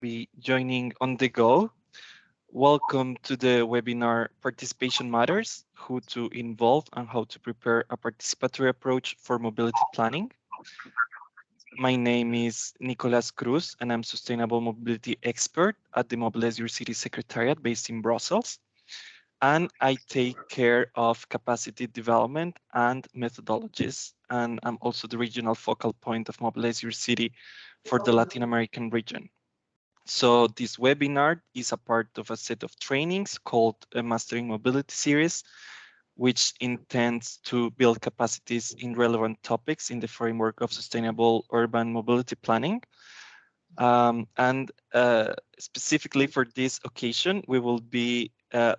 Be joining on the go. Welcome to the webinar Participation Matters, Who to Involve and How to Prepare a Participatory Approach for Mobility Planning. My name is Nicolas Cruz and I'm Sustainable Mobility Expert at the MobiliseYourCity Secretariat based in Brussels. And I take care of capacity development and methodologies. And I'm also the regional focal point of MobiliseYourCity for the Latin American region. So this webinar is a part of a set of trainings called a Mastering Mobility series, which intends to build capacities in relevant topics in the framework of sustainable urban mobility planning. And specifically for this occasion, we will be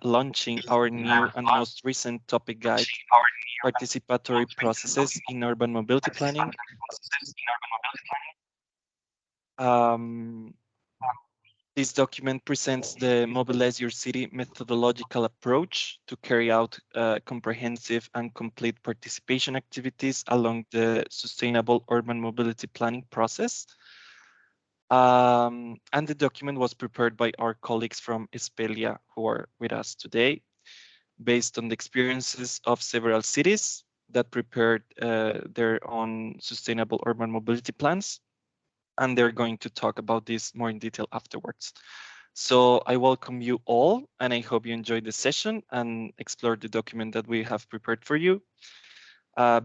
launching our new and most recent topic guide, Participatory Processes in Urban Mobility Planning. Um, This document presents the Mobilize Your City methodological approach to carry out comprehensive and complete participation activities along the sustainable urban mobility planning process. And the document was prepared by our colleagues from Espelia who are with us today, based on the experiences of several cities that prepared their own sustainable urban mobility plans. And they're going to talk about this more in detail afterwards. So I welcome you all, and I hope you enjoyed the session and explore the document that we have prepared for you.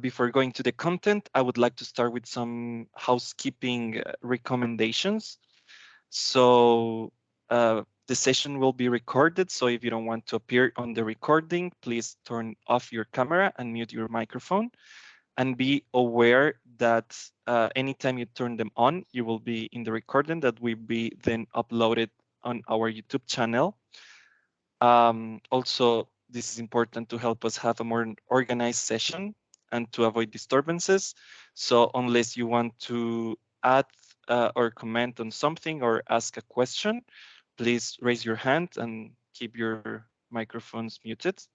Before going to the content, I would like to start with some housekeeping recommendations. So the session will be recorded, so if you don't want to appear on the recording, please turn off your camera and mute your microphone. And be aware that anytime you turn them on, you will be in the recording that will be then uploaded on our YouTube channel. Also, this is important to help us have a more organized session and to avoid disturbances. So unless you want to add or comment on something or ask a question, please raise your hand and keep your microphones muted.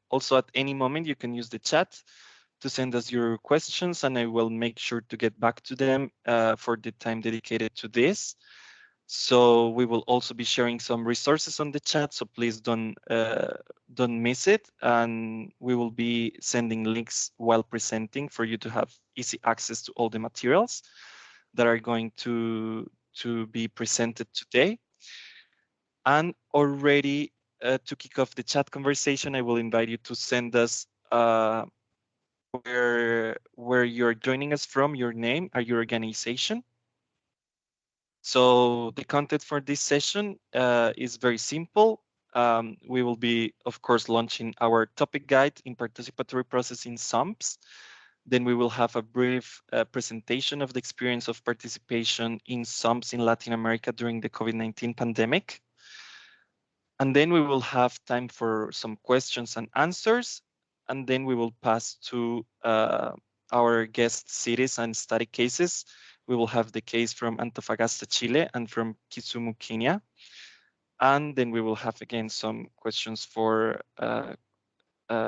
Also, at any moment, you can use the chat to send us your questions, and I will make sure to get back to them for the time dedicated to this. So we will also be sharing some resources on the chat, so please don't miss it. And we will be sending links while presenting for you to have easy access to all the materials that are going to be presented today. And already to kick off the chat conversation, I will invite you to send us where you're joining us from, your name, or your organization. So the content for this session is very simple. We will be, of course, launching our topic guide in participatory processing SUMPs. Then we will have a brief presentation of the experience of participation in SUMPs in Latin America during the COVID-19 pandemic. And then we will have time for some questions and answers. And then we will pass to our guest cities and study cases. We will have the case from Antofagasta, Chile, and from Kisumu, Kenya. And then we will have again some questions for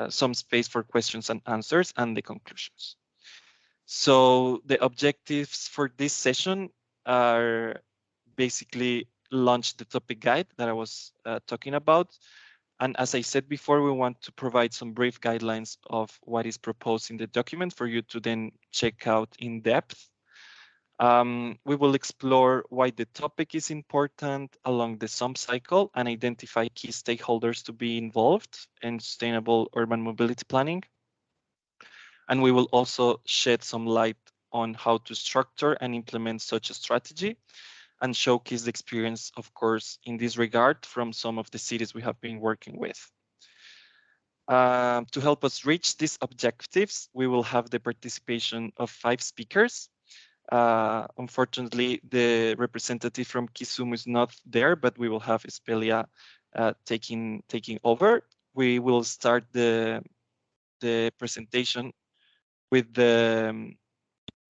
some space for questions and answers and the conclusions. So the objectives for this session are basically launch the topic guide that I was talking about. And as I said before, we want to provide some brief guidelines of what is proposed in the document for you to then check out in depth. We will explore why the topic is important along the SUMP cycle and identify key stakeholders to be involved in sustainable urban mobility planning. And we will also shed some light on how to structure and implement such a strategy and showcase the experience, of course, in this regard from some of the cities we have been working with. To help us reach these objectives, we will have the participation of 5 speakers. Unfortunately, the representative from Kisumu is not there, but we will have Espelia taking over. We will start the presentation with the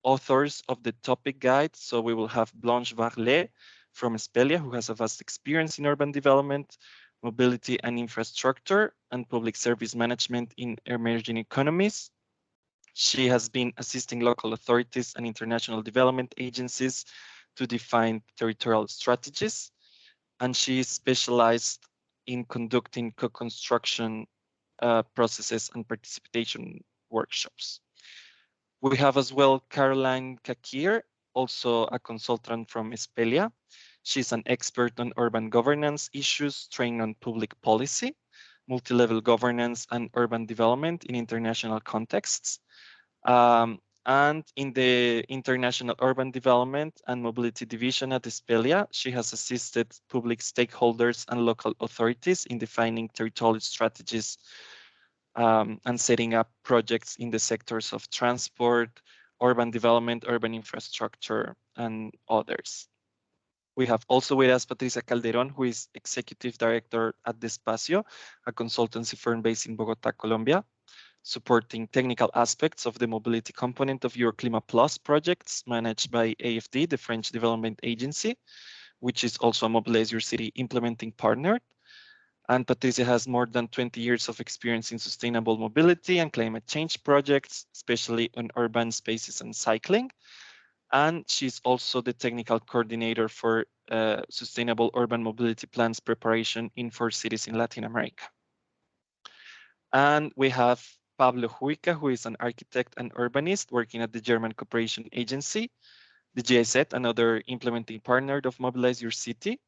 authors of the topic guide. So we will have Blanche Varlet from Espelia, who has a vast experience in urban development, mobility and infrastructure, and public service management in emerging economies. She has been assisting local authorities and international development agencies to define territorial strategies, and she is specialized in conducting co-construction processes and participation workshops. We have as well Caroline Kakir, also a consultant from Espelia. She's an expert on urban governance issues, trained on public policy, multi-level governance, and urban development in international contexts. And in the International Urban Development and Mobility Division at Espelia, she has assisted public stakeholders and local authorities in defining territorial strategies and setting up projects in the sectors of transport, urban development, urban infrastructure, and others. We have also with us Patricia Calderon, who is Executive Director at Despacio, a consultancy firm based in Bogota, Colombia, supporting technical aspects of the mobility component of Euroclima Plus projects managed by AFD, the French Development Agency, which is also a Mobilize Your City implementing partner. And Patricia has more than 20 years of experience in sustainable mobility and climate change projects, especially on urban spaces and cycling. And she's also the technical coordinator for sustainable urban mobility plans preparation in 4 cities in Latin America. And we have Pablo Huica, who is an architect and urbanist working at the German Cooperation Agency, the GIZ, another implementing partner of Mobilize Your City.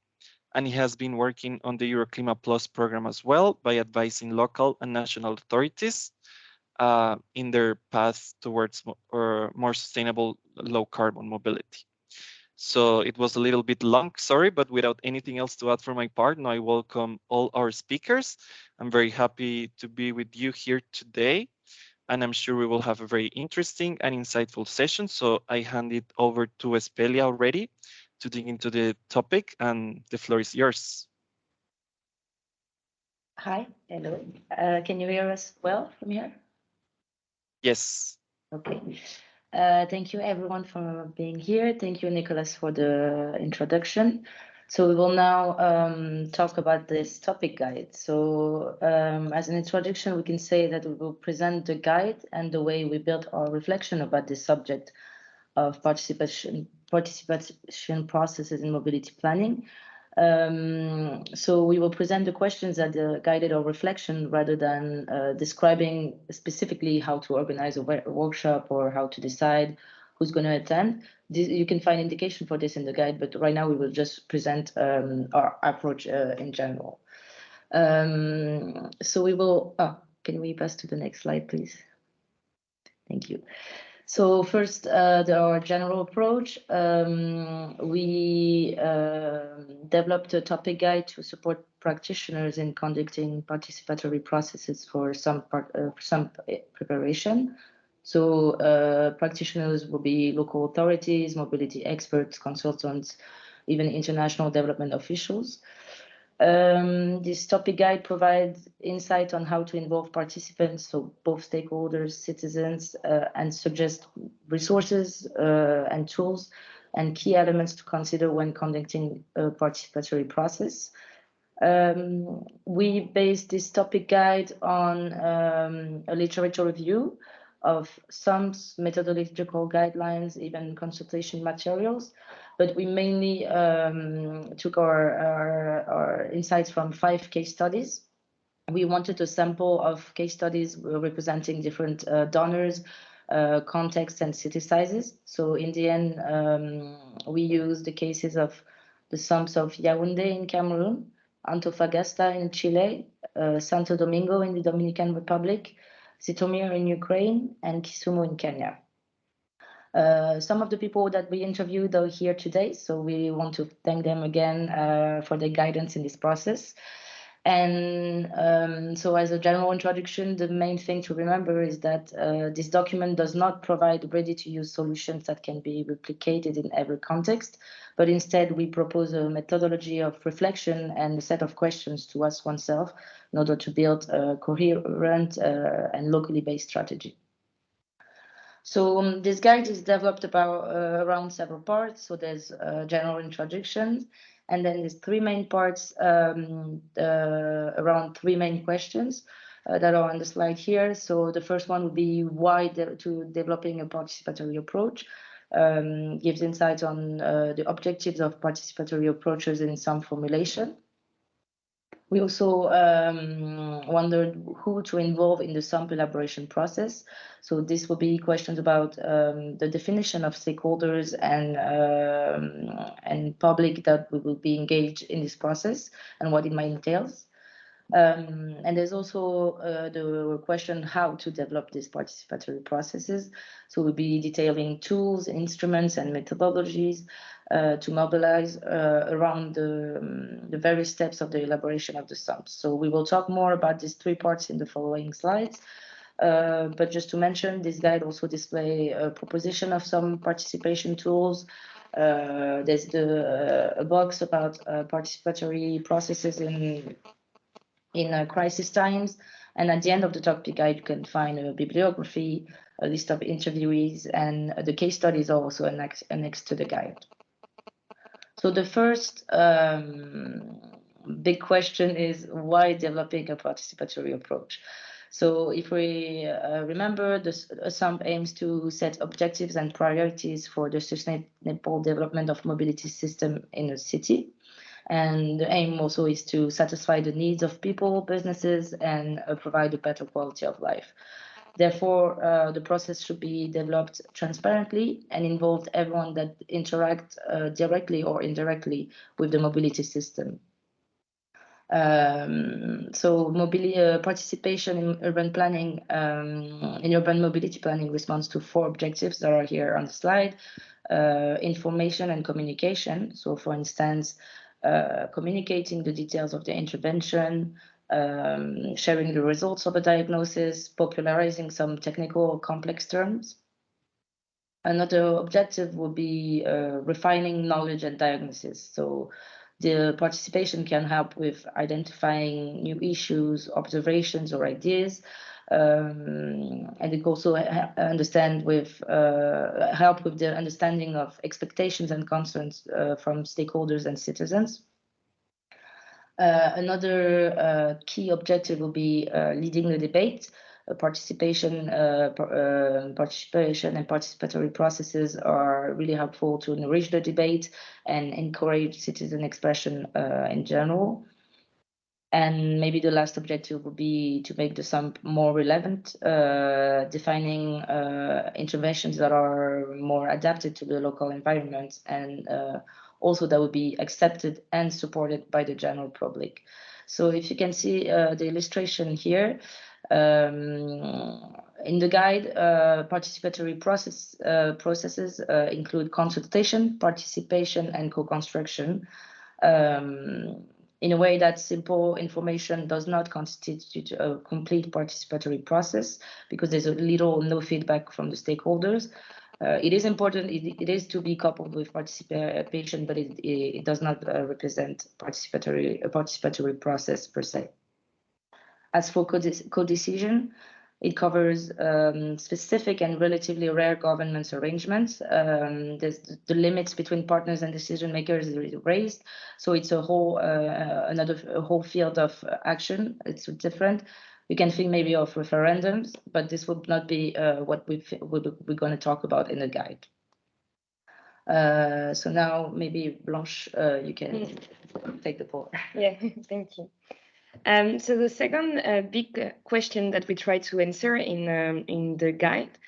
And he has been working on the Euroclima Plus program as well by advising local and national authorities in their path towards more sustainable low carbon mobility. So it was a little bit long, sorry, but without anything else to add for my part, now I welcome all our speakers. I'm very happy to be with you here today, and I'm sure we will have a very interesting and insightful session. So I hand it over to Espelia already to dig into the topic, and the floor is yours. Hi, hello. Can you hear us well from here? Yes. Okay. Thank you everyone for being here. Thank you, Nicholas, for the introduction. So we will now talk about this topic guide. So as an introduction, we can say that we will present the guide and the way we built our reflection about this subject of participation processes in mobility planning. So we will present the questions that guided our reflection rather than describing specifically how to organize a workshop or how to decide who's going to attend. You can find indication for this in the guide, but right now we will just present our approach in general. So we will, can we pass to the next slide, please? Thank you. So first, our general approach. We developed a topic guide to support practitioners in conducting participatory processes for some preparation. So practitioners will be local authorities, mobility experts, consultants, even international development officials. This topic guide provides insight on how to involve participants, so both stakeholders, citizens, and suggest resources and tools and key elements to consider when conducting a participatory process. We based this topic guide on a literature review of SUMPs, methodological guidelines, even consultation materials. But we mainly took our insights from 5 case studies. We wanted a sample of case studies representing different donors, contexts, and city sizes. So in the end, we used the cases of the SUMPs of Yaoundé in Cameroon, Antofagasta in Chile, Santo Domingo in the Dominican Republic, Zitomir in Ukraine, and Kisumu in Kenya. Some of the people that we interviewed are here today, so we want to thank them again for their guidance in this process. And so as a general introduction, the main thing to remember is that this document does not provide ready-to-use solutions that can be replicated in every context, but instead we propose a methodology of reflection and a set of questions to ask oneself in order to build a coherent and locally based strategy. So this guide is developed around several parts. So there's a general introduction, and then there's 3 main parts around 3 main questions that are on the slide here. So the first one would be why to developing a participatory approach. gives insight on the objectives of participatory approaches in SUMP formulation. We also wondered who to involve in the SUMP elaboration process. So this will be questions about the definition of stakeholders and public that we will be engaged in this process and what it might entails. And there's also the question how to develop these participatory processes. So we'll be detailing tools, instruments, and methodologies to mobilize around the various steps of the elaboration of the SUMPs. So we will talk more about these three parts in the following slides. But just to mention, this guide also displays a proposition of some participation tools. There's a box about participatory processes in crisis times. And at the end of the topic guide, you can find a bibliography, a list of interviewees, and the case studies are also annexed to the guide. So the first big question is why developing a participatory approach? So if we remember, the SUMP aims to set objectives and priorities for the sustainable development of mobility system in a city. And the aim also is to satisfy the needs of people, businesses, and provide a better quality of life. Therefore, the process should be developed transparently and involve everyone that interacts directly or indirectly with the mobility system. So participation in urban planning, in urban mobility planning responds to 4 objectives that are here on the slide. Information and communication. So for instance, communicating the details of the intervention, sharing the results of a diagnosis, popularizing some technical or complex terms. Another objective will be refining knowledge and diagnosis. So the participation can help with identifying new issues, observations, or ideas. And it also help with the understanding of expectations and concerns from stakeholders and citizens. Another key objective will be leading the debate. Participation and participatory processes are really helpful to enrich the debate and encourage citizen expression in general. And maybe the last objective would be to make the SUMP more relevant, defining interventions that are more adapted to the local environment and also that would be accepted and supported by the general public. So if you can see the illustration here, in the guide, participatory processes include consultation, participation, and co-construction. In a way that simple information does not constitute a complete participatory process because there's a little or no feedback from the stakeholders. It is important, it is to be coupled with participation, but it does not represent a participatory process per se. As for co-decision, it covers specific and relatively rare governance arrangements. The limits between partners and decision makers is raised, so it's a whole whole field of action. It's different. We can think maybe of referendums, but this would not be what we're going to talk about in the guide. So now maybe Blanche, you can take the floor. Yeah, thank you. So the second big question that we try to answer in the guide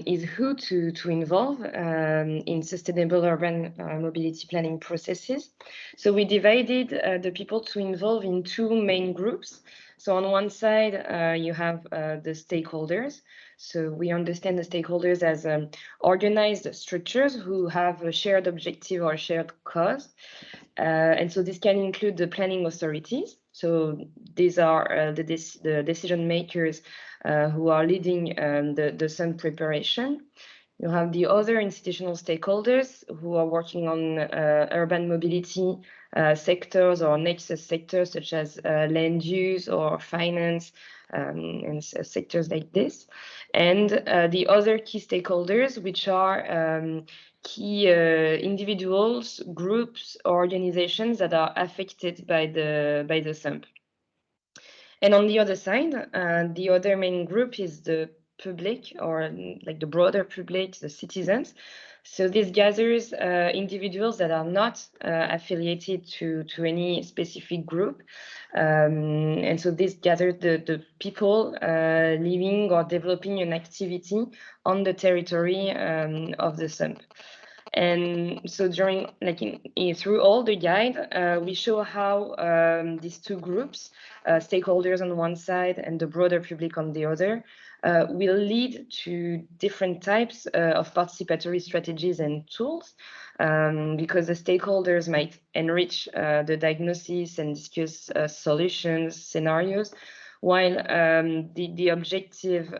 is who to involve in sustainable urban mobility planning processes. So we divided the people to involve in 2 main groups. So on one side, you have the stakeholders. So we understand the stakeholders as organized structures who have a shared objective or shared cause. And so this can include the planning authorities. So these are the decision makers who are leading the SUMP preparation. You have the other institutional stakeholders who are working on urban mobility sectors or nexus sectors such as land use or finance and sectors like this. And the other key stakeholders, which are key individuals, groups, or organizations that are affected by the SUMP. And on the other side, the other main group is the public, or like the broader public, the citizens. So this gathers individuals that are not affiliated to any specific group. And so this gathered the people living or developing an activity on the territory of the SUMP. And so during, through all the guide, we show how these two groups, stakeholders on one side and the broader public on the other, will lead to different types of participatory strategies and tools, because the stakeholders might enrich the diagnosis and discuss solutions, scenarios, while the objective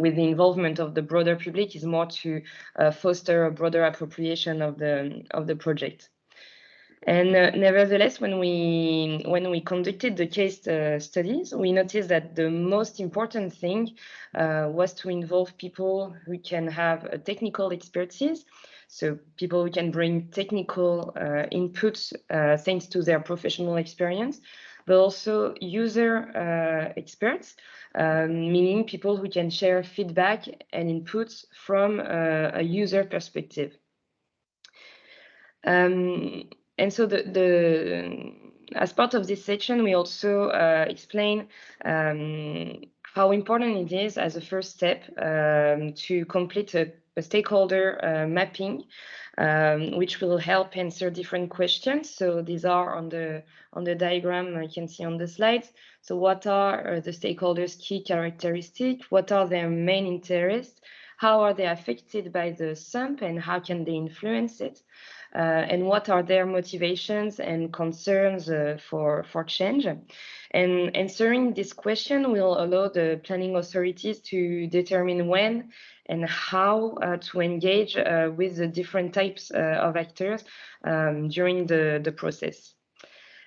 with the involvement of the broader public is more to foster a broader appropriation of the project. And nevertheless, when we conducted the case studies, we noticed that the most important thing was to involve people who can have a technical expertise, so people who can bring technical inputs thanks to their professional experience, but also user experts, meaning people who can share feedback and inputs from a user perspective. And so as part of this section, we also explain how important it is as a first step to complete a stakeholder mapping, which will help answer different questions. So these are on the diagram you can see on the slides. So what are the stakeholders' key characteristics? What are their main interests? How are they affected by the SUMP and how can they influence it? And what are their motivations and concerns for change? And answering this question will allow the planning authorities to determine when and how to engage with the different types of actors during the process.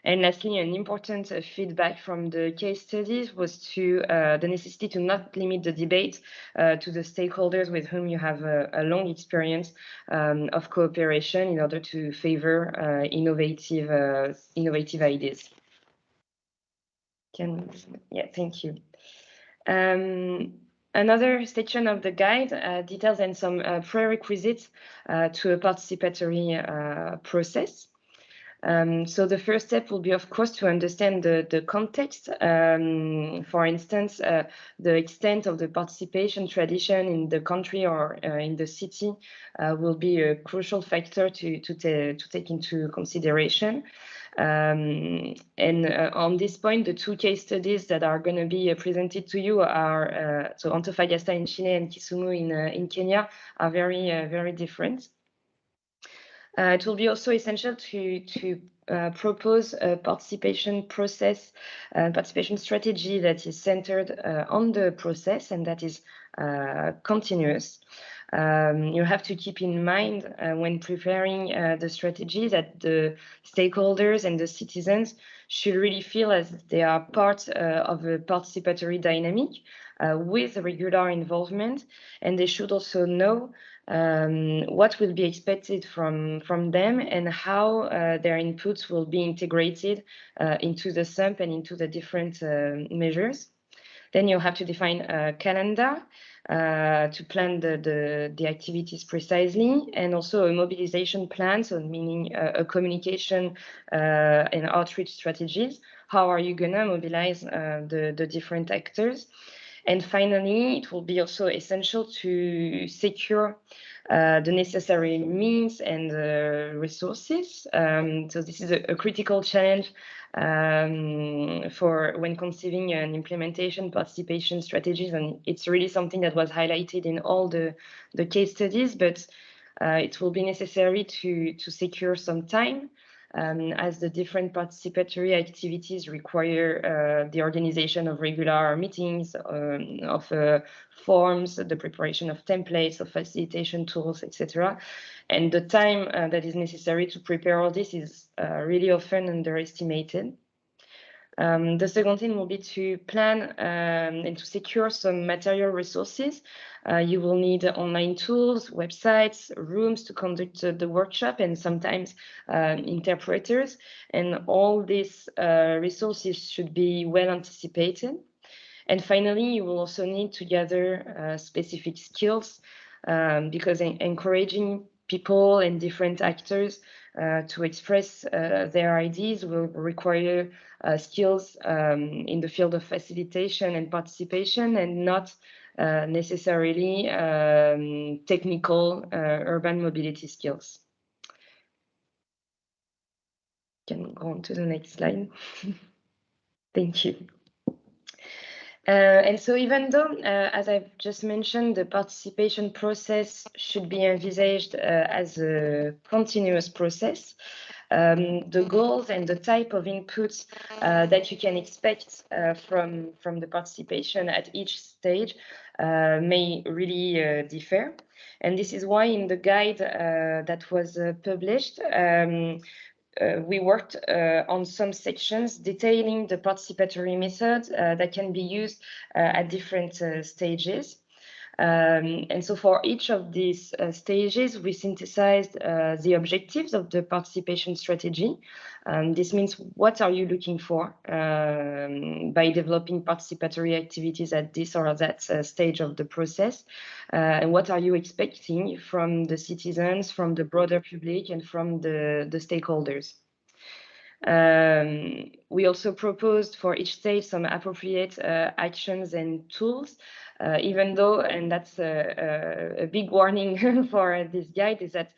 And lastly, an important feedback from the case studies was to the necessity to not limit the debate to the stakeholders with whom you have a long experience of cooperation in order to favor innovative ideas. Thank you. Another section of the guide details and some prerequisites to a participatory process. So the first step will be, of course, to understand the context. For instance, the extent of the participation tradition in the country or in the city will be a crucial factor to take into consideration. And on this point, the two case studies that are going to be presented to you are so Antofagasta in Chile and Kisumu in Kenya are very different. It will be also essential to propose a participation process, participation strategy that is centered on the process and that is continuous. You have to keep in mind when preparing the strategy that the stakeholders and the citizens should really feel as they are part of a participatory dynamic with regular involvement, and they should also know what will be expected from them and how their inputs will be integrated into the SUMP and into the different measures. Then you have to define a calendar to plan the activities precisely, and also a mobilization plan, so meaning a communication and outreach strategies. How are you gonna mobilize the different actors? And finally, it will be also essential to secure the necessary means and resources. So this is a critical challenge for when conceiving an implementation participation strategies, and it's really something that was highlighted in all the case studies, but it will be necessary to secure some time, as the different participatory activities require the organization of regular meetings, of forms, the preparation of templates, of facilitation tools, etc. And the time that is necessary to prepare all this is really often underestimated. The second thing will be to plan and to secure some material resources. You will need online tools, websites, rooms to conduct the workshop, and sometimes interpreters. And all these resources should be well anticipated. And finally, you will also need to gather specific skills because encouraging people and different actors to express their ideas will require skills in the field of facilitation and participation, and not necessarily technical urban mobility skills. Can go on to the next slide. Thank you. And so even though, as I've just mentioned, the participation process should be envisaged as a continuous process, the goals and the type of inputs that you can expect from the participation at each stage may really differ. And this is why in the guide that was published, we worked on some sections detailing the participatory method that can be used at different stages. And so for each of these stages, we synthesized the objectives of the participation strategy. This means what are you looking for by developing participatory activities at this or that stage of the process, and what are you expecting from the citizens, from the broader public, and from the stakeholders. We also proposed for each stage some appropriate actions and tools, even though, and that's a big warning for this guide, is that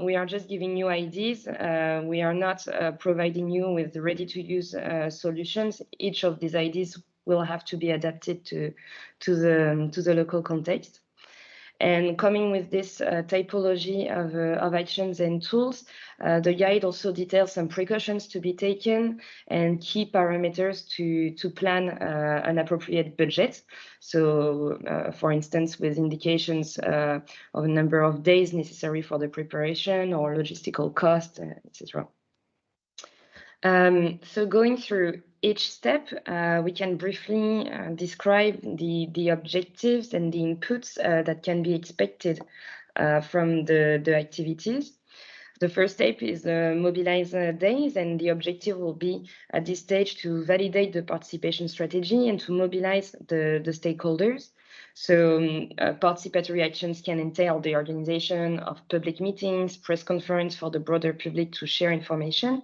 we are just giving you ideas. We are not providing you with ready-to-use solutions. Each of these ideas will have to be adapted to the local context. And coming with this typology of actions and tools, the guide also details some precautions to be taken and key parameters to plan an appropriate budget. So, for instance, with indications of a number of days necessary for the preparation or logistical cost, etc. So going through each step, we can briefly describe the objectives and the inputs that can be expected from the activities. The first step is the mobilize days, and the objective will be at this stage to validate the participation strategy and to mobilize the stakeholders. So participatory actions can entail the organization of public meetings, press conference for the broader public to share information,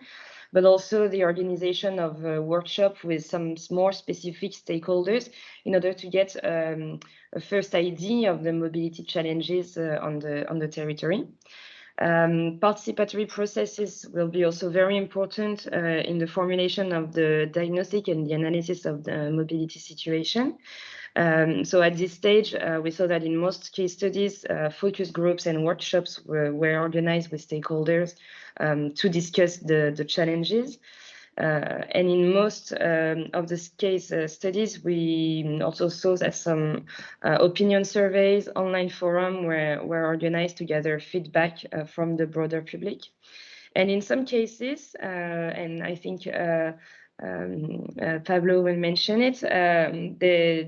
but also the organization of a workshop with some more specific stakeholders in order to get a first idea of the mobility challenges on the territory. Participatory processes will be also very important in the formulation of the diagnostic and the analysis of the mobility situation. So at this stage, we saw that in most case studies, focus groups and workshops were organized with stakeholders to discuss the challenges. And in most of the case studies, we also saw that some opinion surveys, online forum were organized to gather feedback from the broader public. And in some cases, and I think Pablo will mention it,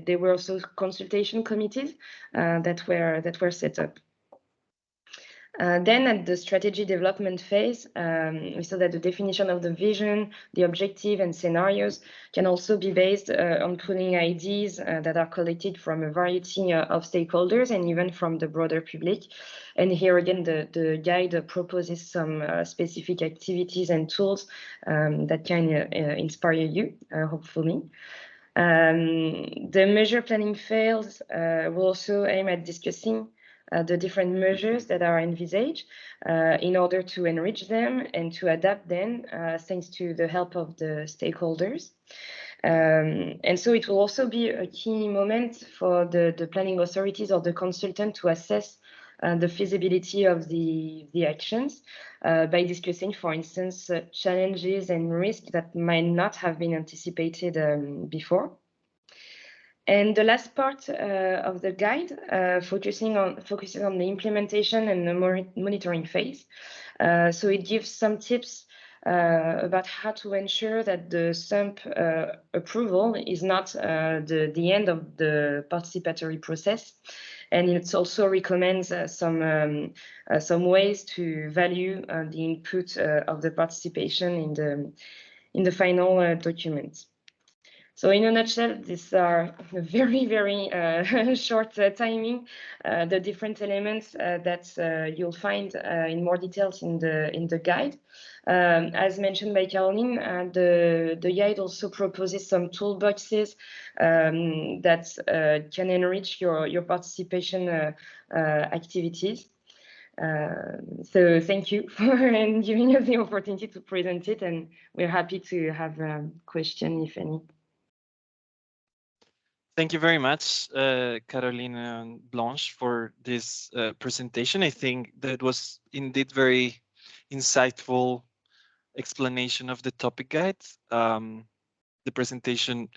there were also consultation committees that were set up. Then at the strategy development phase, we saw that the definition of the vision, the objective, and scenarios can also be based on pooling ideas that are collected from a variety of stakeholders and even from the broader public. And here again, the guide proposes some specific activities and tools that can inspire you, hopefully. The measure planning phase will also aim at discussing the different measures that are envisaged in order to enrich them and to adapt them thanks to the help of the stakeholders. And so it will also be a key moment for the planning authorities or the consultant to assess the feasibility of the actions by discussing, for instance, challenges and risks that might not have been anticipated before. And the last part of the guide focuses on the implementation and the monitoring phase. So it gives some tips about how to ensure that the SUMP approval is not the end of the participatory process. And it also recommends some ways to value the input of the participation in the final document. So in a nutshell, these are very, very short timing, the different elements that you'll find in more details in the guide. As mentioned by Caroline, the guide also proposes some toolboxes that can enrich your participation activities. So thank you for giving us the opportunity to present it, and we're happy to have a question, if any. Thank you very much, Caroline and Blanche, for this presentation. I think that was indeed very insightful explanation of the topic guide. The presentation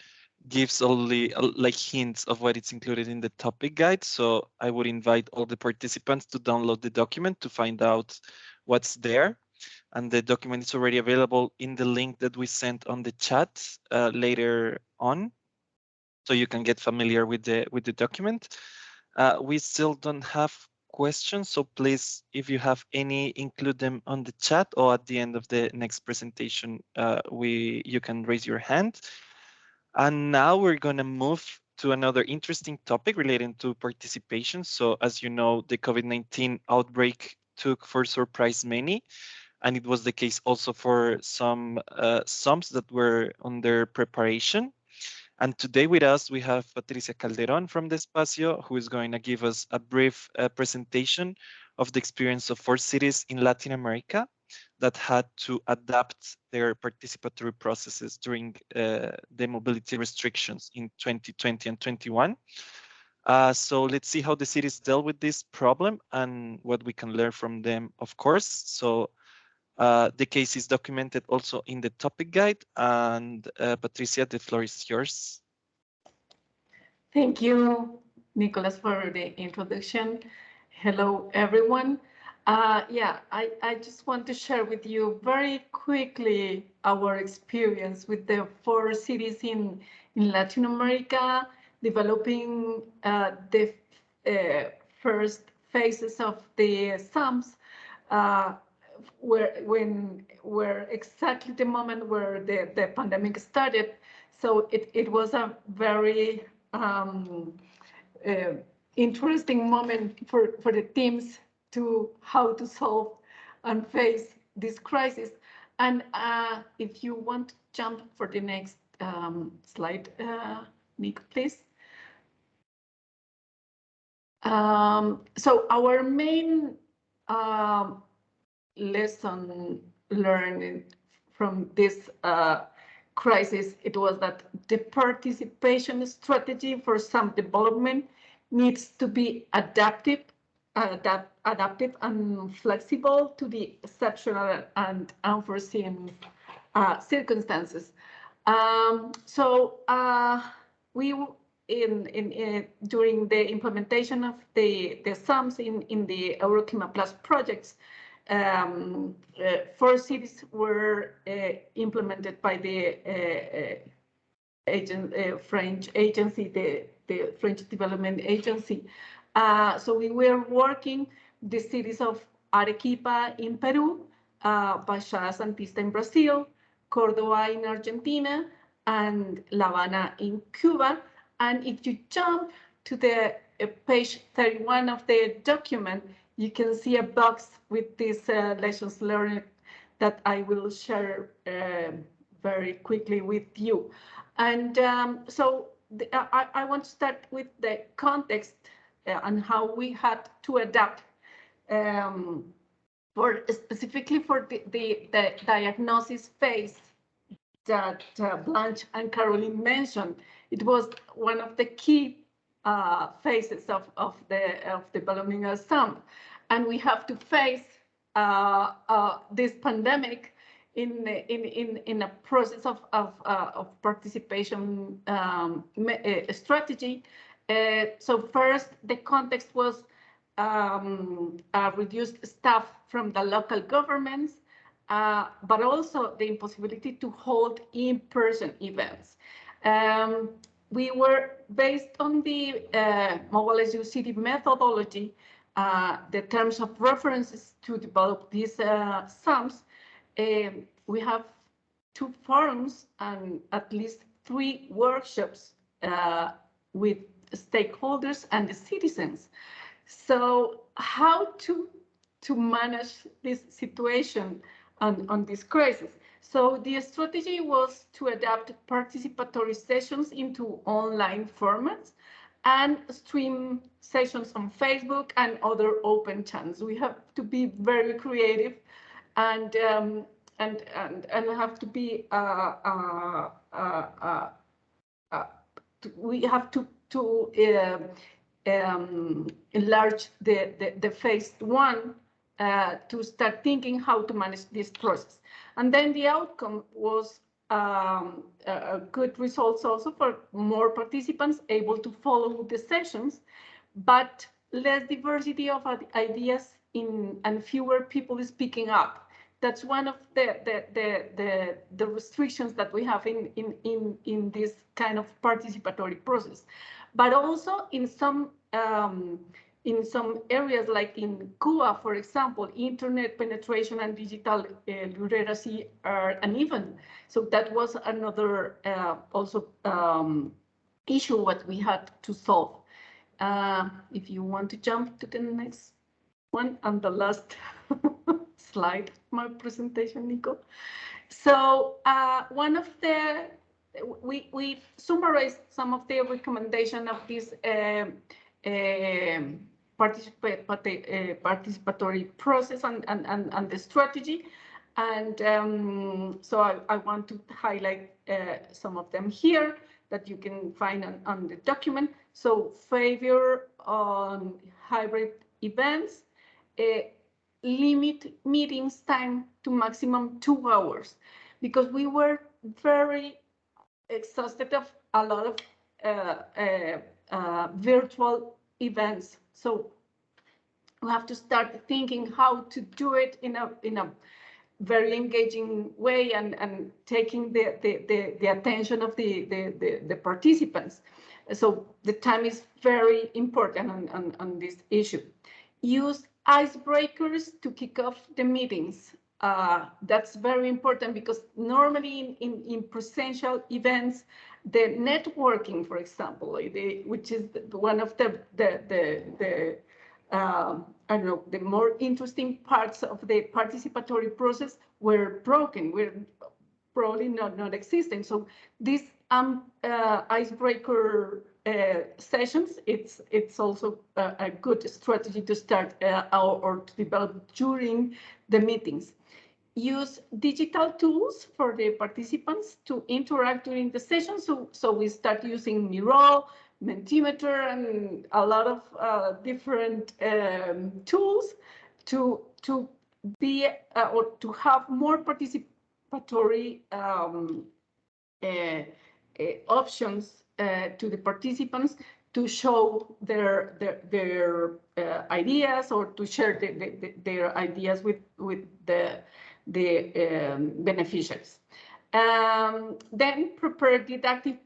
gives only like hints of what is included in the topic guide. So I would invite all the participants to download the document to find out what's there. And the document is already available in the link that we sent on the chat later on. So you can get familiar with the document. We still don't have questions, so please, if you have any, include them on the chat, or at the end of the next presentation, you can raise your hand. And now we're gonna move to another interesting topic relating to participation. So as you know, the COVID-19 outbreak took for surprise many, and it was the case also for some SUMPs that were under preparation. And today with us, we have Patricia Calderon from the Espacio, who is going to give us a brief presentation of the experience of 4 cities in Latin America that had to adapt their participatory processes during the mobility restrictions in 2020 and 21. So let's see how the cities dealt with this problem and what we can learn from them, of course. So the case is documented also in the topic guide, and Patricia, the floor is yours. Thank you, Nicholas, for the introduction. Hello, everyone. I just want to share with you very quickly our experience with the 4 cities in Latin America, developing the first phases of the SUMPs, where exactly the moment where the pandemic started. So it was a very interesting moment for the teams to how to solve and face this crisis. And if you want to jump for the next slide, Nick, please. So our main lesson learned from this crisis, it was that the participation strategy for SUMP development needs to be adaptive and flexible to the exceptional and unforeseen circumstances. We during the implementation of the SUMPs in the Euroclima Plus projects, 4 cities were implemented by the French agency, the French Development Agency. So we were working the cities of Arequipa in Peru, Baixada Santista in Brazil, Cordoba in Argentina, and La Habana in Cuba. And if you jump to the page 31 of the document, you can see a box with these lessons learned that I will share very quickly with you. And I want to start with the context and how we had to adapt specifically for the diagnosis phase that Blanche and Caroline mentioned. It was one of the key phases of developing a SUMP, and we have to face this pandemic in a process of participation strategy. So first, the context was reduced staff from the local governments, but also the impossibility to hold in-person events. We were based on the MobiliseYourCity methodology, the terms of references to develop these SUMPs. We have 2 forums and at least 3 workshops with stakeholders and the citizens. So how to manage this situation on this crisis? So the strategy was to adapt participatory sessions into online formats and stream sessions on Facebook and other open channels. We have to be very creative and have to be we have to enlarge the phase 1 to start thinking how to manage this process. And then the outcome was good results also for more participants able to follow the sessions, but less diversity of ideas and fewer people speaking up. That's one of the restrictions that we have in this kind of participatory process. But also in some areas, like in Cuba, for example, internet penetration and digital literacy are uneven. So that was another also issue what we had to solve. If you want to jump to the next one and the last slide of my presentation, Nico. So one of the, we summarized some of the recommendation of this participatory process and the strategy. And so I want to highlight some of them here that you can find on the document. So favor on hybrid events, limit meetings time to maximum 2 hours, because we were very exhausted of a lot of virtual events. So we have to start thinking how to do it in a very engaging way and taking the attention of the participants. So the time is very important on this issue. Use icebreakers to kick off the meetings. That's very important, because normally in presential events, the networking, for example, which is one of the I don't know, the more interesting parts of the participatory process were broken, were probably not existing. So these icebreaker sessions, it's also a good strategy to start or to develop during the meetings. Use digital tools for the participants to interact during the session. So we start using Miro, Mentimeter, and a lot of different tools to be or to have more participatory options to the participants to show their ideas, or to share their ideas with the beneficiaries. Then prepare didactic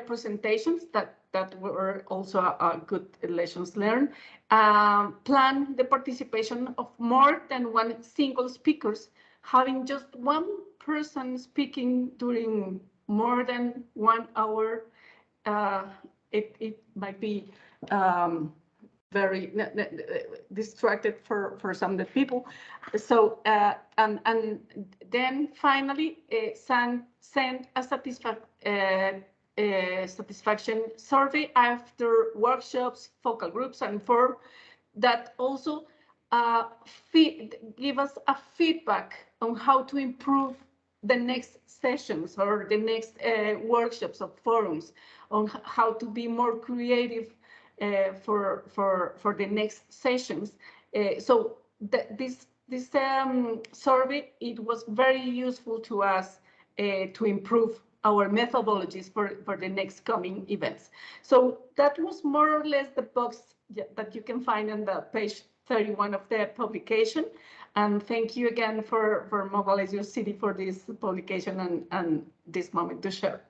presentations that were also a good lessons learned. Plan the participation of more than one single speakers. Having just one person speaking during more than 1 hour, it might be very distracted for some of the people. So and then finally send a satisfaction survey after workshops, focal groups, and form that also give us a feedback on how to improve the next sessions or the next workshops or forums, on how to be more creative for the next sessions. So this survey, it was very useful to us to improve our methodologies for the next coming events. So that was more or less the box that you can find on the page 31 of the publication. And thank you again for Mobilize Your City for this publication and this moment to share.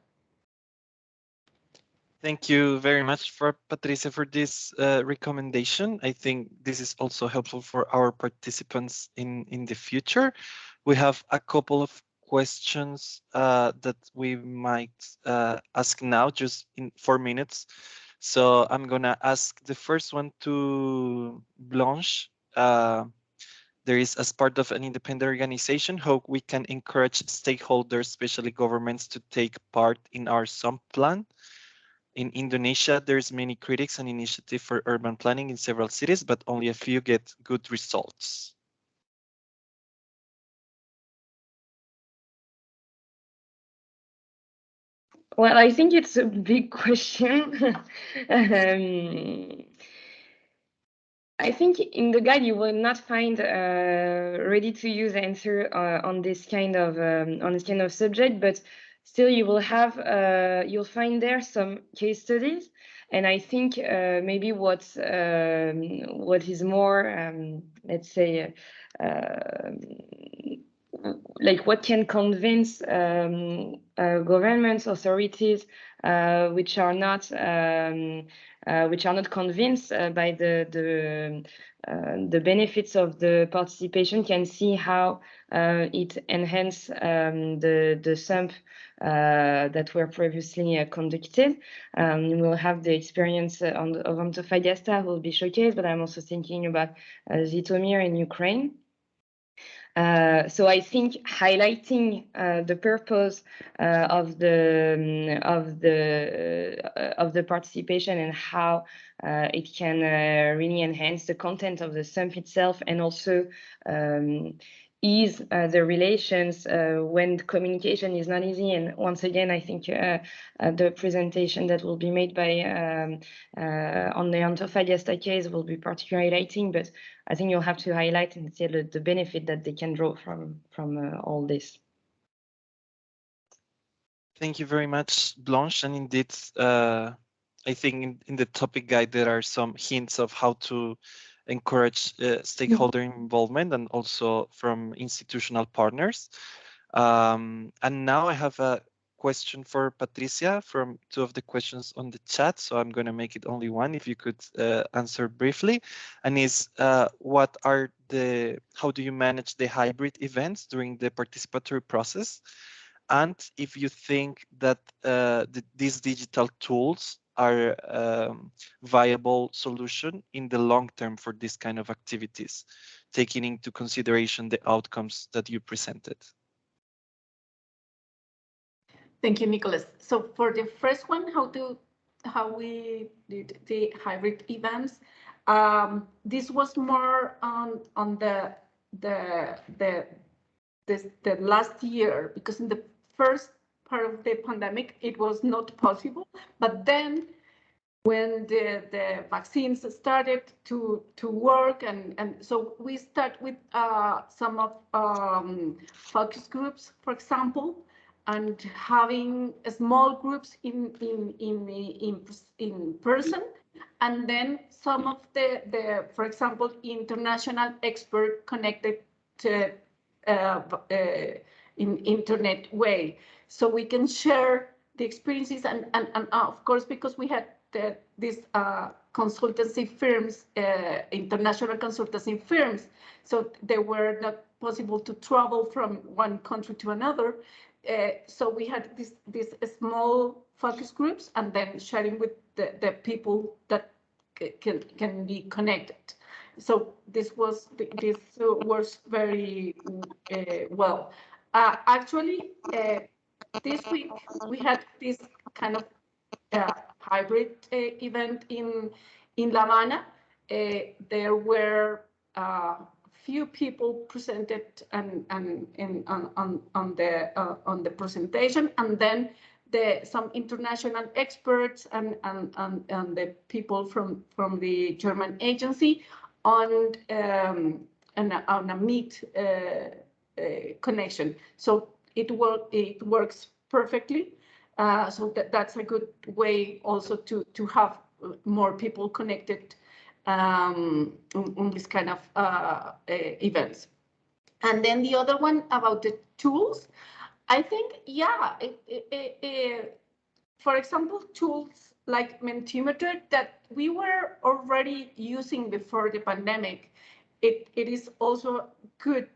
Thank you very much, for Patricia, for this recommendation. I think this is also helpful for our participants in the future. We have a couple of questions that we might ask now, just in 4 minutes. So I'm gonna ask the first one to Blanche. There is, as part of an independent organization, how we can encourage stakeholders, especially governments, to take part in our SUMP plan. In Indonesia, there's many critics and initiative for urban planning in several cities, but only a few get good results. Well, I think it's a big question. I think in the guide you will not find ready-to-use answer on this kind of subject, but still you will have you'll find there some case studies, and I think maybe what is more let's say like what can convince governments, authorities which are not convinced by the benefits of the participation, can see how it enhances the SUMP that were previously conducted. We'll have the experience of Antofagasta will be showcased, but I'm also thinking about Zhytomyr in Ukraine. So I think highlighting the purpose of the participation and how it can really enhance the content of the SUMP itself, and also ease the relations when communication is not easy. And once again, I think the presentation that will be made by on the Antofagasta case will be particularly highlighting, but I think you'll have to highlight and see the benefit that they can draw from all this. Thank you very much, Blanche. And indeed, I think in the topic guide, there are some hints of how to encourage stakeholder involvement, and also from institutional partners. And now I have a question for Patricia from two of the questions on the chat. So I'm going to make it only one, if you could answer briefly. And is how do you manage the hybrid events during the participatory process? And if you think that these digital tools are viable solution in the long term for this kind of activities, taking into consideration the outcomes that you presented. Thank you, Nicholas. So for the first one, how we did the hybrid events, this was more on the last year, because in the first part of the pandemic it was not possible. But then when the vaccines started to work, and so we start with some of focus groups, for example, and having small groups in person, and then some of the for example, international expert connected to in internet way, so we can share the experiences, and of course, because we had these consultancy firms, international consultancy firms, so they were not possible to travel from one country to another. So we had these small focus groups, and then sharing with the people that can be connected. So this works very well. Actually, this week we had this kind of hybrid event in La Habana. There were few people presented and on the presentation, and then some international experts and the people from the German agency on a meet connection. So it works perfectly. So that's a good way also to have more people connected on this kind of events. And then the other one about the tools, I think, yeah, for example, tools like Mentimeter that we were already using before the pandemic, it is also good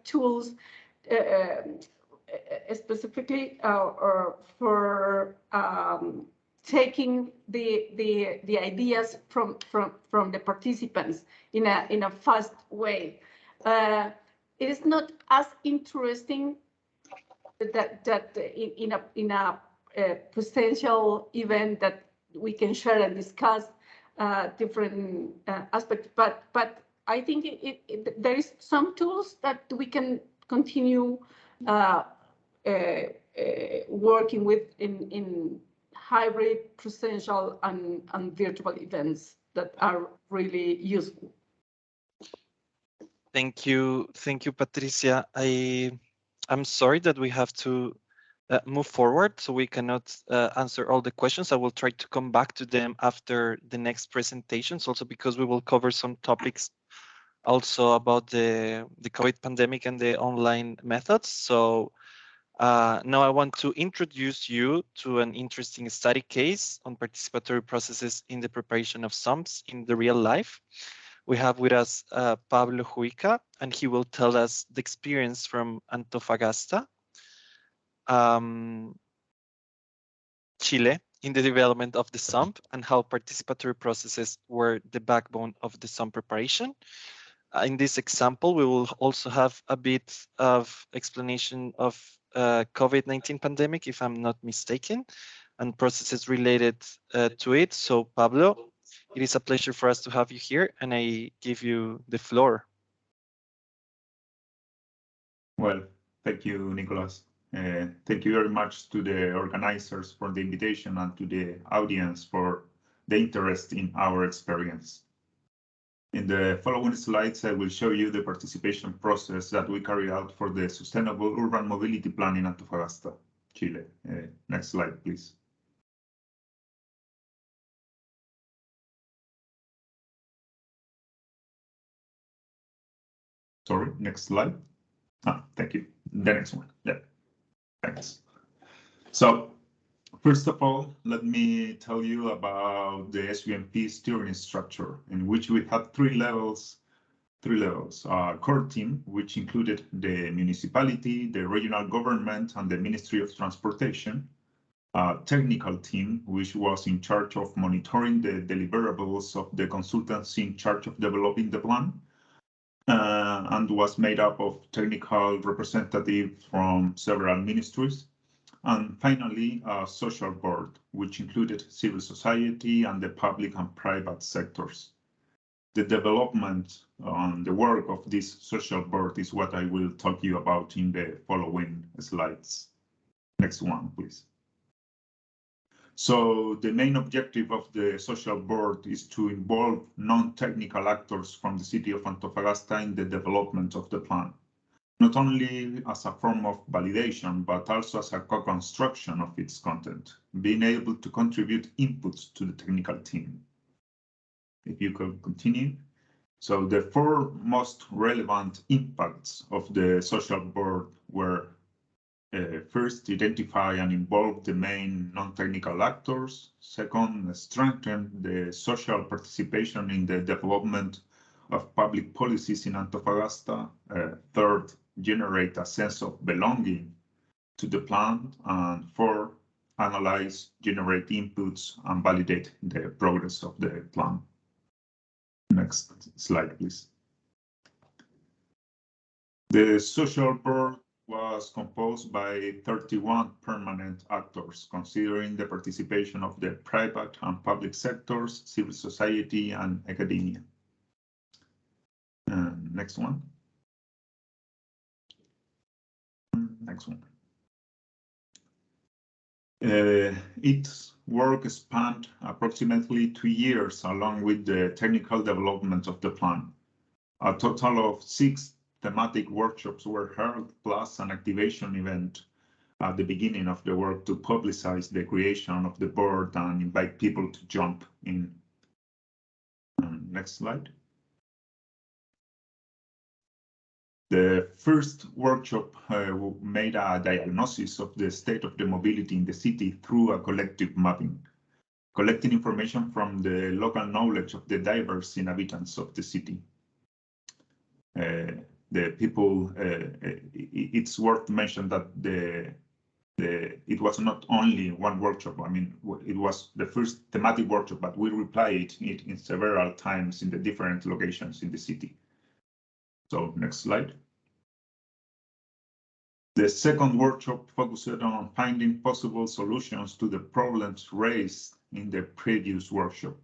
tools specifically or for taking the ideas from the participants in a fast way. It is not as interesting that in a presential event that we can share and discuss different aspects, but I think there is some tools that we can continue working with in hybrid, presential, and virtual events that are really useful. Thank you, Patricia. I'm sorry that we have to move forward, so we cannot answer all the questions. I will try to come back to them after the next presentations, also because we will cover some topics also about the COVID pandemic and the online methods. So now I want to introduce you to an interesting study case on participatory processes in the preparation of SUMPs in the real life. We have with us Pablo Huica, and he will tell us the experience from Antofagasta, Chile, in the development of the SUMP and how participatory processes were the backbone of the SUMP preparation. In this example, we will also have a bit of explanation of COVID-19 pandemic, if I'm not mistaken, and processes related to it. So Pablo, it is a pleasure for us to have you here, and I give you the floor. Well, thank you, Nicolas. Thank you very much to the organizers for the invitation and to the audience for the interest in our experience. In the following slides, I will show you the participation process that we carry out for the Sustainable Urban Mobility Plan in Antofagasta, Chile. Next slide, please. Sorry, next slide. Thank you. The next one. Yeah, thanks. So, first of all, let me tell you about the SUMP steering structure, in which we had three levels. A core team, which included the municipality, the regional government, and the Ministry of Transportation. A technical team, which was in charge of monitoring the deliverables of the consultants in charge of developing the plan, and was made up of technical representatives from several ministries. And finally, a social board, which included civil society and the public and private sectors. The development and the work of this social board is what I will talk to you about in the following slides. Next one, please. So the main objective of the social board is to involve non-technical actors from the city of Antofagasta in the development of the plan, not only as a form of validation, but also as a co-construction of its content, being able to contribute inputs to the technical team. If you could continue. So the four most relevant impacts of the social board were first, identify and involve the main non-technical actors. Second, strengthen the social participation in the development of public policies in Antofagasta. Third, generate a sense of belonging to the plan. And fourth, analyze, generate inputs, and validate the progress of the plan. Next slide, please. The social board was composed by 31 permanent actors, considering the participation of the private and public sectors, civil society, and academia. Next one. Next one. Its work spanned approximately 2 years, along with the technical development of the plan. A total of 6 thematic workshops were held, plus an activation event at the beginning of the work to publicize the creation of the board and invite people to jump in. Next slide. The first workshop made a diagnosis of the state of the mobility in the city through a collective mapping, collecting information from the local knowledge of the diverse inhabitants of the city. the people. It's worth to mention that it was not only one workshop. I mean, it was the first thematic workshop, but we replayed it in several times in the different locations in the city. So next slide. The second workshop focused on finding possible solutions to the problems raised in the previous workshop.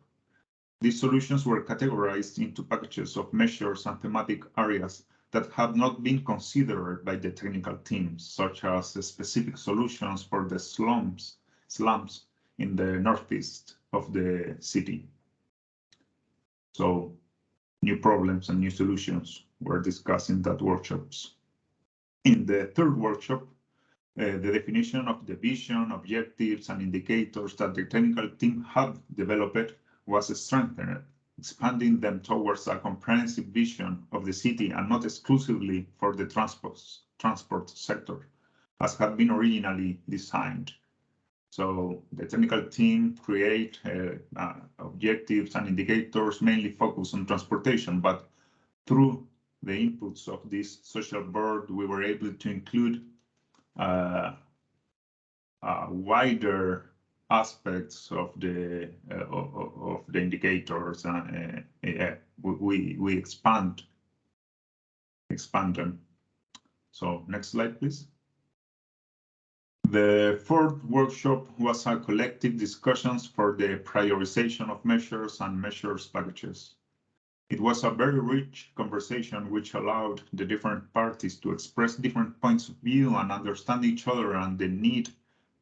These solutions were categorized into packages of measures and thematic areas that have not been considered by the technical teams, such as specific solutions for the slums in the northeast of the city. So new problems and new solutions were discussed in that workshops. In the third workshop, the definition of the vision, objectives, and indicators that the technical team had developed was strengthened, expanding them towards a comprehensive vision of the city and not exclusively for the transport sector, as had been originally designed. So the technical team create objectives and indicators mainly focused on transportation, but through the inputs of this social board, we were able to include wider aspects of the indicators, and we expand them. So next slide, please. The fourth workshop was a collective discussions for the prioritization of measures and measures packages. It was a very rich conversation which allowed the different parties to express different points of view and understand each other and the need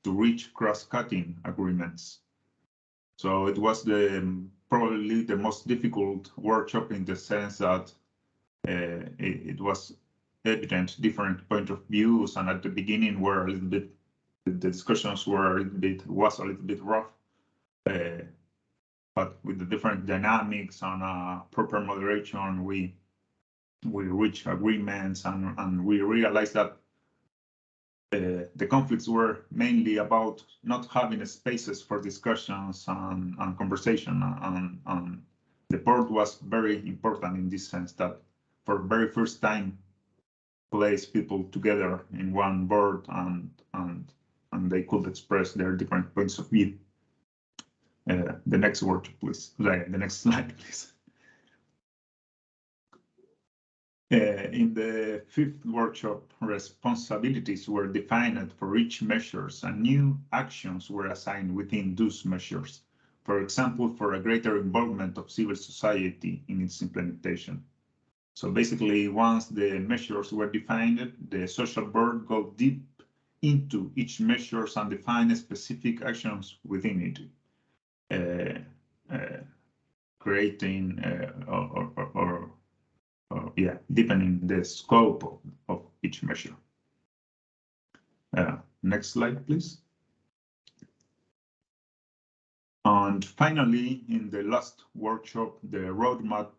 to reach cross-cutting agreements. So it was probably the most difficult workshop in the sense that it was evident different point of views, and at the beginning were a little bit, the discussions were a little bit rough. But with the different dynamics and proper moderation, we reached agreements, and we realized that the conflicts were mainly about not having spaces for discussions and conversation. And the board was very important in this sense, that for the very first time place people together in one board and they could express their different points of view. The next word, please. The next slide, please. In the fifth workshop, responsibilities were defined for each measures and new actions were assigned within those measures. For example, for a greater involvement of civil society in its implementation. So basically, once the measures were defined, the social board go deep into each measures and define specific actions within it. Creating deepening the scope of each measure. Next slide, please. And finally, in the last workshop, the roadmap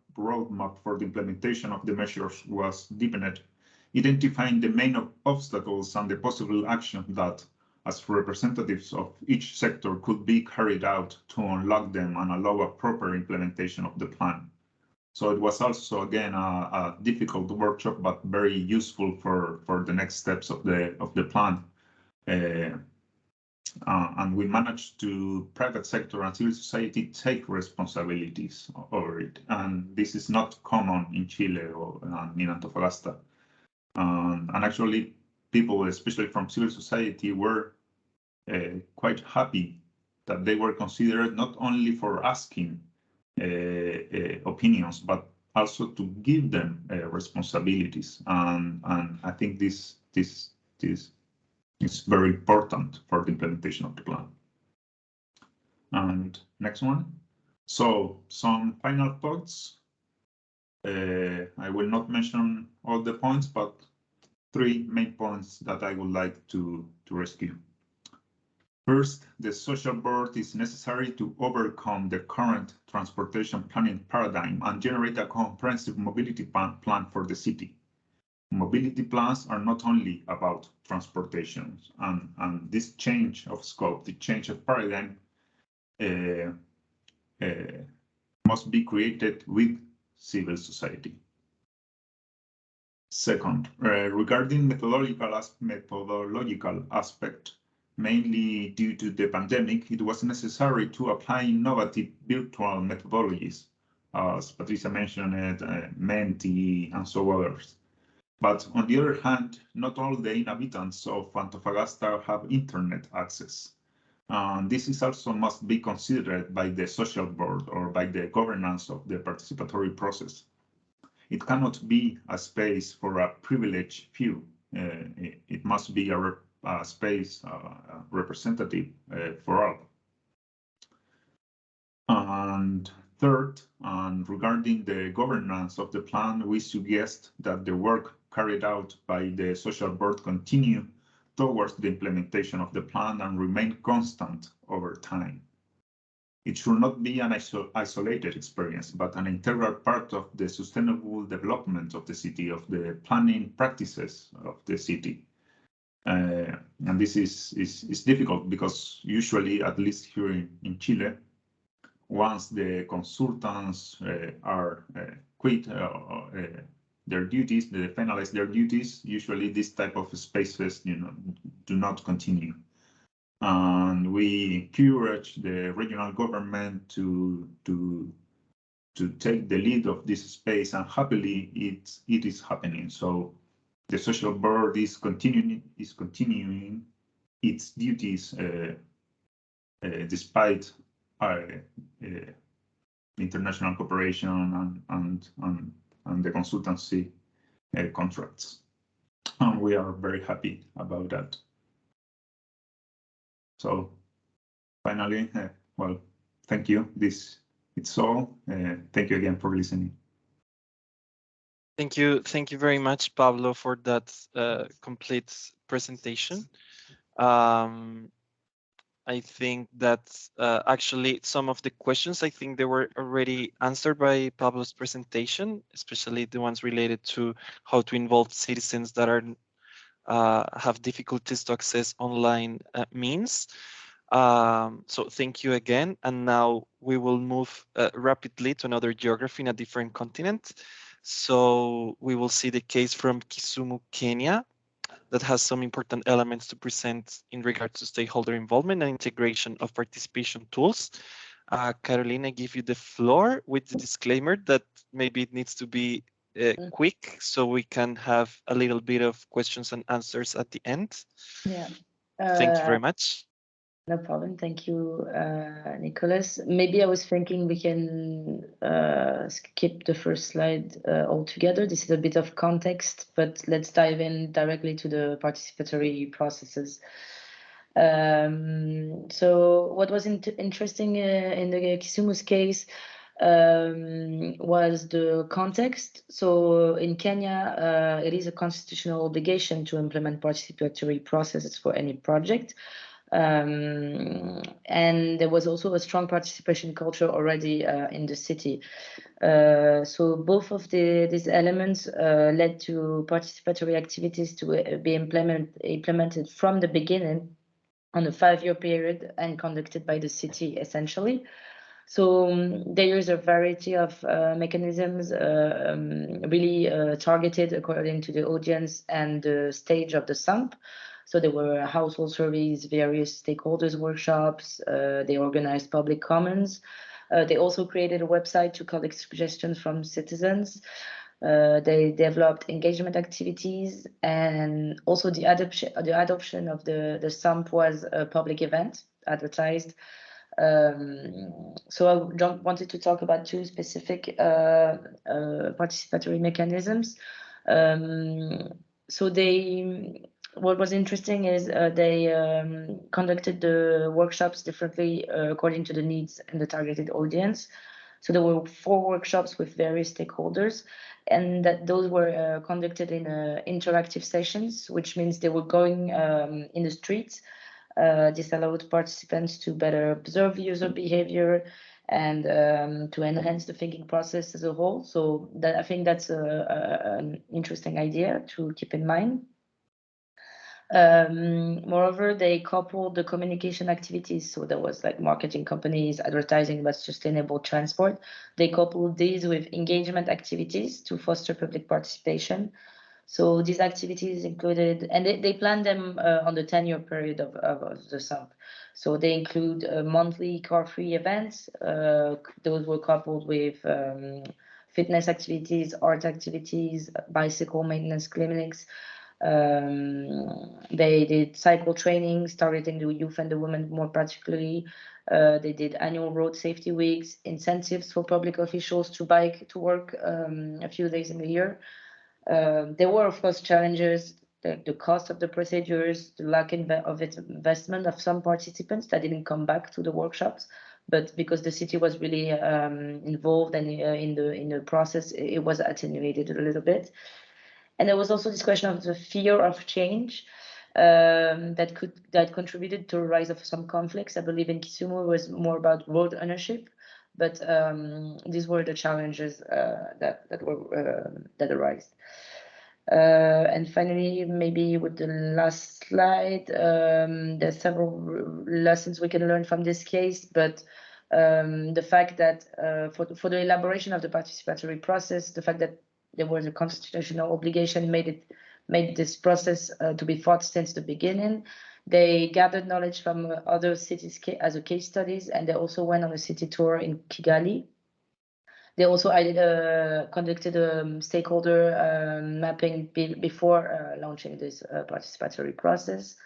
for the implementation of the measures was deepened, identifying the main obstacles and the possible action that, as representatives of each sector, could be carried out to unlock them and allow a proper implementation of the plan. So it was also, again, a difficult workshop, but very useful for the next steps of the plan. And we managed to private sector and civil society take responsibilities over it. And this is not common in Chile or in Antofagasta. And actually, people, especially from civil society, were quite happy that they were considered not only for asking opinions, but also to give them responsibilities. And I think this is very important for the implementation of the plan. And next one. So some final thoughts. I will not mention all the points, but 3 main points that I would like to rescue. First, the social board is necessary to overcome the current transportation planning paradigm and generate a comprehensive mobility plan for the city. Mobility plans are not only about transportation, and this change of scope, the change of paradigm, must be created with civil society. Second, regarding methodological aspect, mainly due to the pandemic, it was necessary to apply innovative virtual methodologies, as Patricia mentioned, Menti and so others. But on the other hand, not all the inhabitants of Antofagasta have internet access. This is also must be considered by the social board or by the governance of the participatory process. It cannot be a space for a privileged few. It must be a space representative for all. And third, regarding the governance of the plan, we suggest that the work carried out by the social board continue towards the implementation of the plan and remain constant over time. It should not be an isolated experience, but an integral part of the sustainable development of the city, of the planning practices of the city. And this is difficult because usually, at least here in Chile, once the consultants are quit their duties, they finalize their duties, usually this type of spaces do not continue. And we encourage the regional government to take the lead of this space, and happily it is happening. So the social board is continuing its duties despite international cooperation and the consultancy contracts, and we are very happy about that. So finally, well, thank you. It's all. Thank you again for listening. Thank you very much, Pablo, for that complete presentation. I think that actually some of the questions, I think they were already answered by Pablo's presentation, especially the ones related to how to involve citizens that are have difficulties to access online means. So thank you again. And now we will move rapidly to another geography in a different continent. So we will see the case from Kisumu, Kenya, that has some important elements to present in regards to stakeholder involvement and integration of participation tools. Carolina, I give you the floor with the disclaimer that maybe it needs to be quick so we can have a little bit of questions and answers at the end. Yeah. Thank you very much. No problem. Thank you, Nicholas. Maybe I was thinking we can skip the first slide altogether. This is a bit of context, but let's dive in directly to the participatory processes. So what was interesting in the Kisumu's case was the context. So in Kenya, it is a constitutional obligation to implement participatory processes for any project. And there was also a strong participation culture already in the city. So both of these elements led to participatory activities to be implemented from the beginning on a 5-year period and conducted by the city essentially. So there is a variety of mechanisms really targeted according to the audience and the stage of the SUMP. So there were household surveys, various stakeholders workshops, they organized public commons. They also created a website to collect suggestions from citizens. They developed engagement activities, and also the adoption of the SUMP was a public event, advertised. So I wanted to talk about 2 specific participatory mechanisms. So what was interesting is they conducted the workshops differently according to the needs and the targeted audience. So there were 4 workshops with various stakeholders, and those were conducted in interactive sessions, which means they were going in the streets. This allowed participants to better observe user behavior and to enhance the thinking process as a whole. So I think that's an interesting idea to keep in mind. Moreover, they coupled the communication activities. So there was like marketing companies advertising about sustainable transport. They coupled these with engagement activities to foster public participation. So these activities included, and they planned them on the 10-year period of the SUMP. So they include monthly car-free events. Those were coupled with fitness activities, art activities, bicycle maintenance clinics. They did cycle training, targeting the youth and the women more particularly. They did annual road safety weeks, incentives for public officials to bike to work a few days in the year. There were, of course, challenges, the cost of the procedures, the lack of investment of some participants that didn't come back to the workshops. But because the city was really involved and in the process, it was attenuated a little bit. And there was also this question of the fear of change that contributed to the rise of some conflicts. I believe in Kisumu it was more about road ownership, but these were the challenges that arose. And finally, maybe with the last slide, there's several lessons we can learn from this case, but the fact that for the elaboration of the participatory process, the fact that there was a constitutional obligation made this process to be fought since the beginning. They gathered knowledge from other cities as a case studies, and they also went on a city tour in Kigali. They also conducted a stakeholder mapping before launching this participatory process.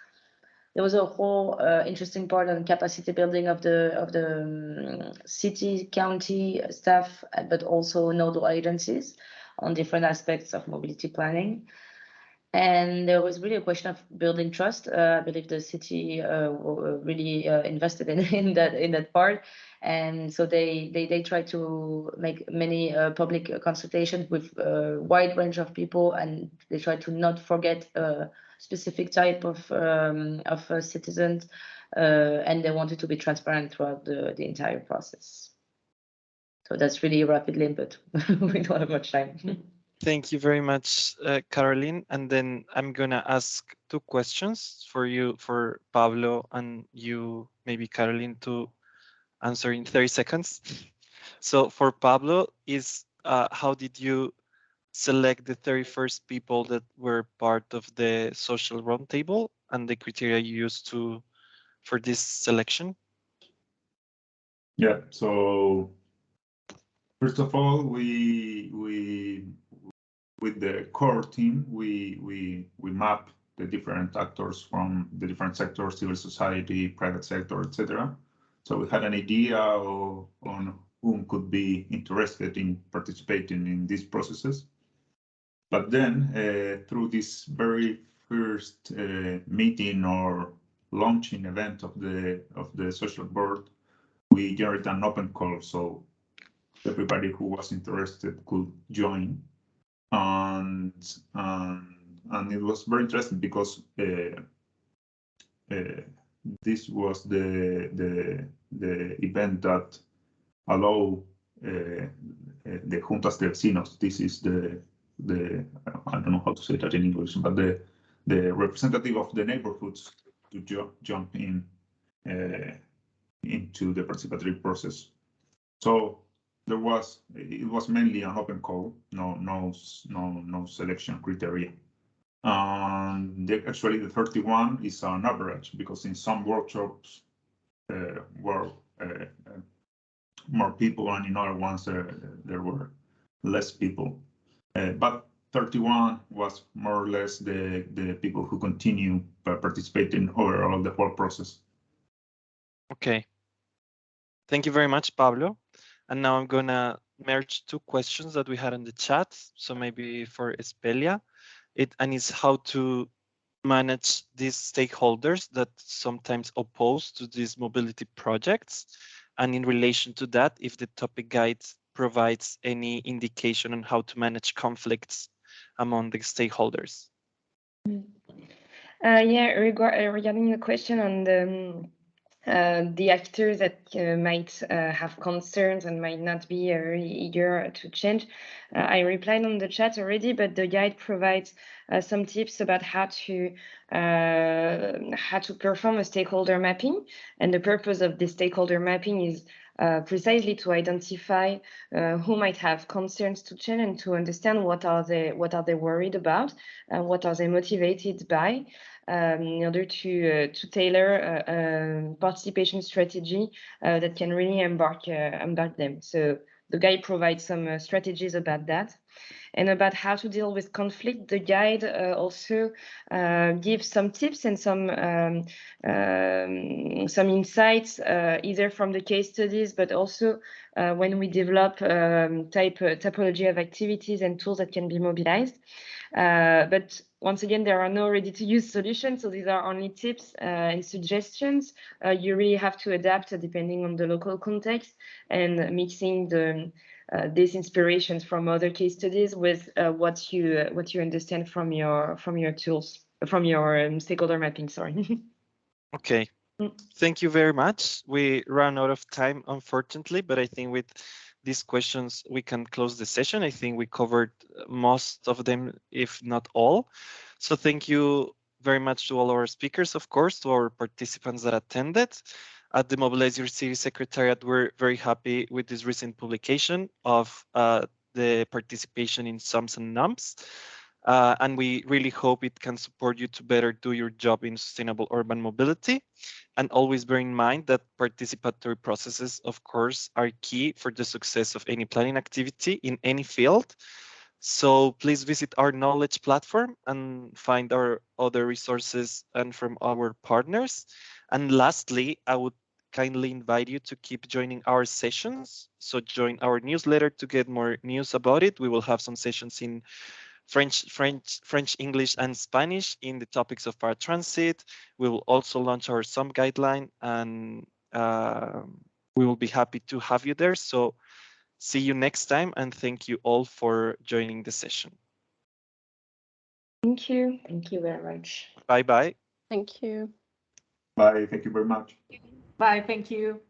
There was a whole interesting part on capacity building of the city, county staff, but also nodal agencies on different aspects of mobility planning. And there was really a question of building trust. I believe the city really invested in that part, and so they tried to make many public consultations with a wide range of people, and they tried to not forget a specific type of citizens, and they wanted to be transparent throughout the entire process. So that's really rapidly, but we don't have much time. Thank you very much, Caroline. And then I'm gonna ask two questions for you, for Pablo, and you, maybe Caroline, to answer in 30 seconds. So for Pablo, is how did you select the 31st people that were part of the social roundtable and the criteria you used for this selection? Yeah, so first of all, we with the core team, we map the different actors from the different sectors, civil society, private sector, etc. So we had an idea on whom could be interested in participating in these processes. But then through this very first meeting or launching event of the social board, we generated an open call, so everybody who was interested could join. And it was very interesting because this was the event that allowed the juntas de vecinos. This is the I don't know how to say that in English, but the representative of the neighborhoods to jump in into the participatory process. So it was mainly an open call, no selection criteria. Actually, the 31 is an average because in some workshops were more people, and in other ones there were less people. But 31 was more or less the people who continue participating overall the whole process. Okay. Thank you very much, Pablo. And now I'm gonna merge two questions that we had in the chat. So maybe for Espelia, it's how to manage these stakeholders that sometimes oppose to these mobility projects. And in relation to that, if the topic guide provides any indication on how to manage conflicts among the stakeholders. Yeah, regarding the question on the actors that might have concerns and might not be very eager to change. I replied on the chat already, but the guide provides some tips about how to perform a stakeholder mapping. And the purpose of this stakeholder mapping is precisely to identify who might have concerns to change and to understand what are they worried about and what are they motivated by, in order to tailor a participation strategy that can really embark them. So the guide provides some strategies about that. And about how to deal with conflict, the guide also gives some tips and some insights, either from the case studies, but also when we develop typology of activities and tools that can be mobilized. But once again, there are no ready-to-use solutions, so these are only tips and suggestions. You really have to adapt depending on the local context and mixing these inspirations from other case studies with what you understand from your tools, from your stakeholder mapping. Sorry. Okay. Thank you very much. We ran out of time, unfortunately, but I think with these questions, we can close the session. I think we covered most of them, if not all. So thank you very much to all our speakers, of course, to our participants that attended. At the Mobilize Your City Secretariat, we're very happy with this recent publication of the participation in SUMPs and NUMPs. And we really hope it can support you to better do your job in sustainable urban mobility. And always bear in mind that participatory processes, of course, are key for the success of any planning activity in any field. So please visit our knowledge platform and find our other resources and from our partners. And lastly, I would kindly invite you to keep joining our sessions. So join our newsletter to get more news about it. We will have some sessions in French, English, and Spanish in the topics of paratransit. We will also launch our SUMP guideline, and we will be happy to have you there. So see you next time, and thank you all for joining the session. Thank you. Thank you very much. Bye-bye. Thank you. Bye. Thank you very much. Bye. Thank you.